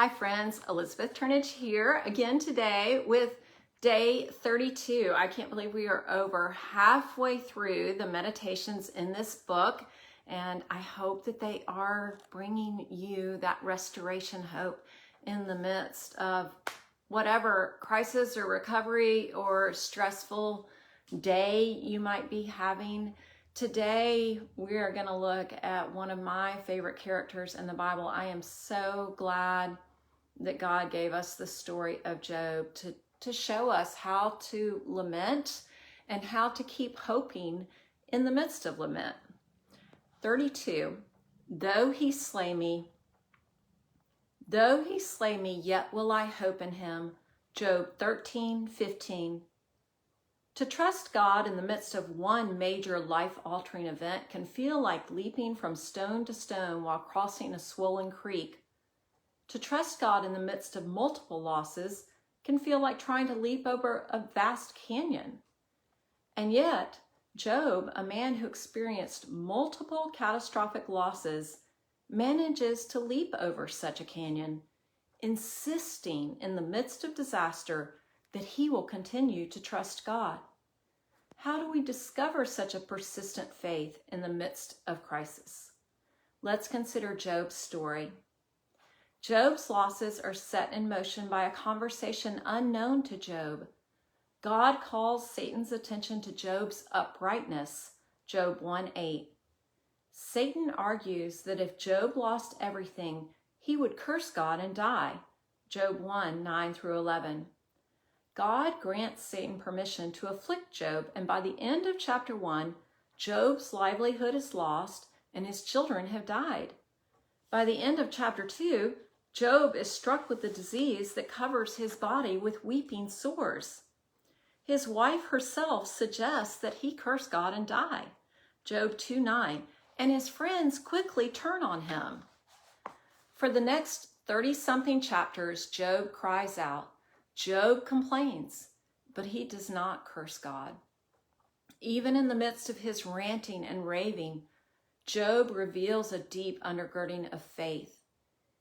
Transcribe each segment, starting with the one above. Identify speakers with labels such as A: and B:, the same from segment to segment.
A: Hi friends, Elizabeth Turnage here again today with day 32. I can't believe we are over halfway through the meditations in this book, and I hope that they are bringing you that restoration hope in the midst of whatever crisis or recovery or stressful day you might be having. Today, we are going to look at one of my favorite characters in the Bible. I am so glad that God gave us the story of Job to show us how to lament and how to keep hoping in the midst of lament. 32, though he slay me, yet will I hope in him. Job 13:15. To trust God in the midst of one major life-altering event can feel like leaping from stone to stone while crossing a swollen creek. To trust God in the midst of multiple losses can feel like trying to leap over a vast canyon. And yet, Job, a man who experienced multiple catastrophic losses, manages to leap over such a canyon, insisting in the midst of disaster that he will continue to trust God. How do we discover such a persistent faith in the midst of crisis? Let's consider Job's story. Job's losses are set in motion by a conversation unknown to Job. God calls Satan's attention to Job's uprightness, Job 1:8. Satan argues that if Job lost everything, he would curse God and die, Job 1:9-11. God grants Satan permission to afflict Job, and by the end of chapter 1, Job's livelihood is lost and his children have died. By the end of chapter 2, Job is struck with the disease that covers his body with weeping sores. His wife herself suggests that he curse God and die, Job 2:9, and his friends quickly turn on him. For the next 30-something chapters, Job cries out. Job complains, but he does not curse God. Even in the midst of his ranting and raving, Job reveals a deep undergirding of faith.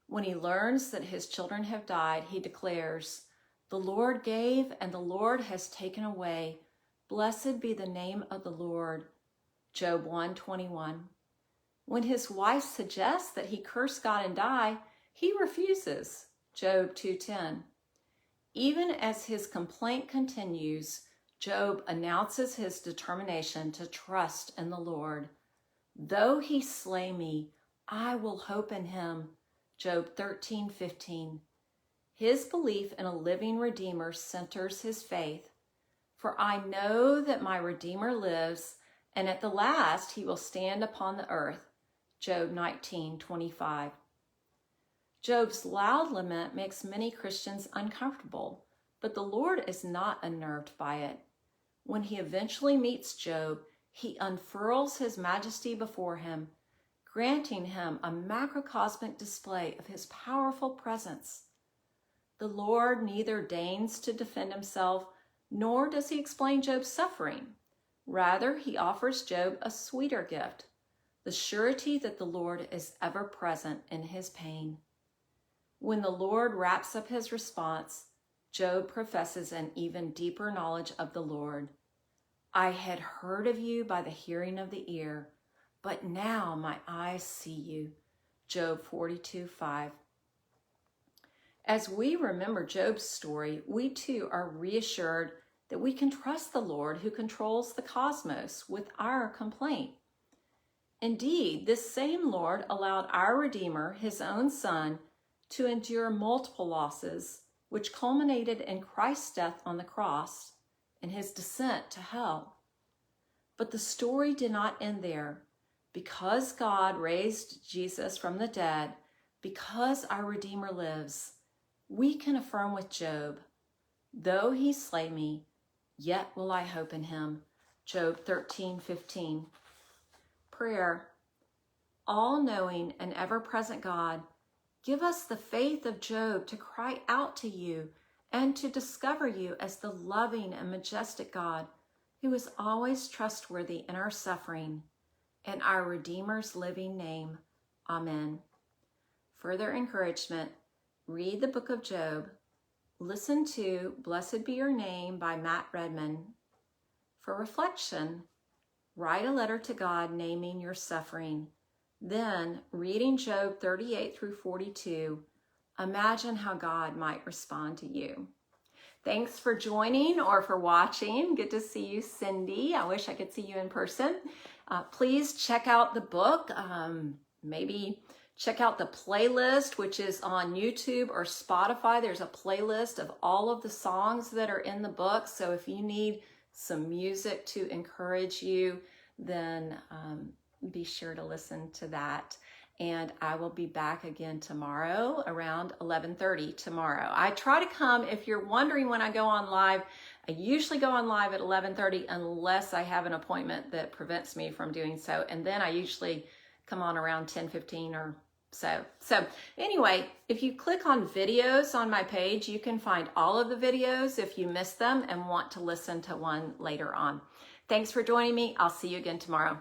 A: When he learns that his children have died, he declares, "The Lord gave and the Lord has taken away. Blessed be the name of the Lord." Job 1:21. When his wife suggests that he curse God and die, he refuses. Job 2:10. Even as his complaint continues, Job announces his determination to trust in the Lord. Though he slay me, I will hope in him. Job 13:15. His belief in a living Redeemer centers his faith. For I know that my Redeemer lives, and at the last he will stand upon the earth. Job 19:25. Job's loud lament makes many Christians uncomfortable, but the Lord is not unnerved by it. When he eventually meets Job, he unfurls his majesty before him, granting him a macrocosmic display of his powerful presence. The Lord neither deigns to defend himself, nor does he explain Job's suffering. Rather, he offers Job a sweeter gift, the surety that the Lord is ever present in his pain. When the Lord wraps up his response, Job professes an even deeper knowledge of the Lord. I had heard of you by the hearing of the ear, but now my eyes see you. Job 42:5. As we remember Job's story, we too are reassured that we can trust the Lord who controls the cosmos with our complaint. Indeed, this same Lord allowed our Redeemer, his own Son, to endure multiple losses, which culminated in Christ's death on the cross and his descent to hell. But the story did not end there. Because God raised Jesus from the dead, because our Redeemer lives, we can affirm with Job, though he slay me, yet will I hope in him. Job 13:15. Prayer. All-knowing and ever-present God, give us the faith of Job to cry out to you and to discover you as the loving and majestic God who is always trustworthy in our suffering. In our Redeemer's living name, amen. Further encouragement, read the book of Job. Listen to Blessed Be Your Name by Matt Redman. For reflection, write a letter to God naming your suffering. Then, reading Job 38 through 42, imagine how God might respond to you. Thanks for joining or for watching. Good to see you, Cindy. I wish I could see you in person. Please check out the book. Maybe check out the playlist, which is on YouTube or Spotify. There's a playlist of all of the songs that are in the book. So if you need some music to encourage you, then be sure to listen to that. And I will be back again tomorrow around 11:30 tomorrow. I try to come, if you're wondering when I go on live, I usually go on live at 11:30 unless I have an appointment that prevents me from doing so. And then I usually come on around 10:15 or so. So anyway, if you click on videos on my page, you can find all of the videos if you missed them and want to listen to one later on. Thanks for joining me. I'll see you again tomorrow.